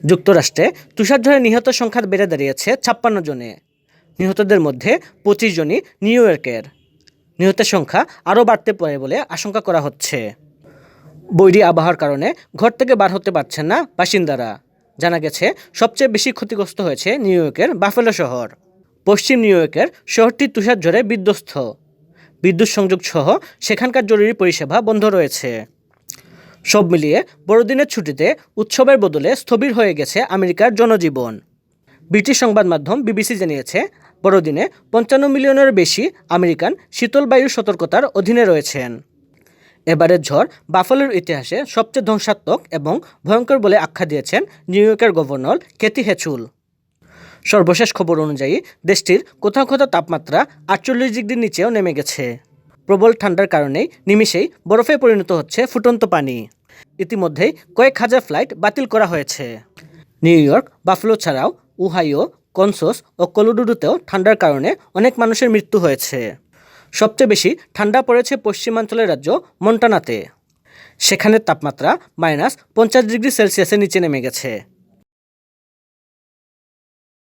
যুক্তরাষ্ট্রে তুষারঝড়ে নিহতের সংখ্যা বেড়ে দাঁড়িয়েছে ৫৬ জনে। নিহতদের মধ্যে ২৫ জনই নিউ ইয়র্কের। নিহতের সংখ্যা আরও বাড়তে পারে বলে আশঙ্কা করা হচ্ছে। বৈরী আবহাওয়ার কারণে ঘর থেকে বার হতে পারছেন না বাসিন্দারা। জানা গেছে সবচেয়ে বেশি ক্ষতিগ্রস্ত হয়েছে নিউ ইয়র্কের বাফেলো শহর। পশ্চিম নিউ ইয়র্কের শহরটি তুষারঝড়ে বিধ্বস্ত। বিদ্যুৎ সংযোগ সহ সেখানকার জরুরি পরিষেবা বন্ধ রয়েছে। সব মিলিয়ে বড়দিনের ছুটিতে উৎসবের বদলে স্থবির হয়ে গেছে আমেরিকার জনজীবন। ব্রিটিশ সংবাদ মাধ্যম বিবিসি জানিয়েছে, বড়দিনে ৫৫ মিলিয়নের বেশি আমেরিকান শীতল বায়ুর সতর্কতার অধীনে রয়েছেন। এবারের ঝড় বাফেলোর ইতিহাসে সবচেয়ে ধ্বংসাত্মক এবং ভয়ঙ্কর বলে আখ্যা দিয়েছেন নিউ ইয়র্কের গভর্নর ক্যাথি হ্যাচুল। সর্বশেষ খবর অনুযায়ী দেশটির কোথাও কোথাও তাপমাত্রা ৪৮ ডিগ্রির নিচেও নেমে গেছে। প্রবল ঠান্ডার কারণেই নিমিষেই বরফে পরিণত হচ্ছে ফুটন্ত পানি। ইতিমধ্যেই কয়েক হাজার ফ্লাইট বাতিল করা হয়েছে। নিউ ইয়র্ক, বাফেলো ছাড়াও ওহাইও, কনসাস ও কলোরাডোতেও ঠান্ডার কারণে অনেক মানুষের মৃত্যু হয়েছে। সবচেয়ে বেশি ঠান্ডা পড়েছে পশ্চিমাঞ্চলের রাজ্য মন্টানাতে। সেখানের তাপমাত্রা -৫০ ডিগ্রি সেলসিয়াসের নিচে নেমে গেছে।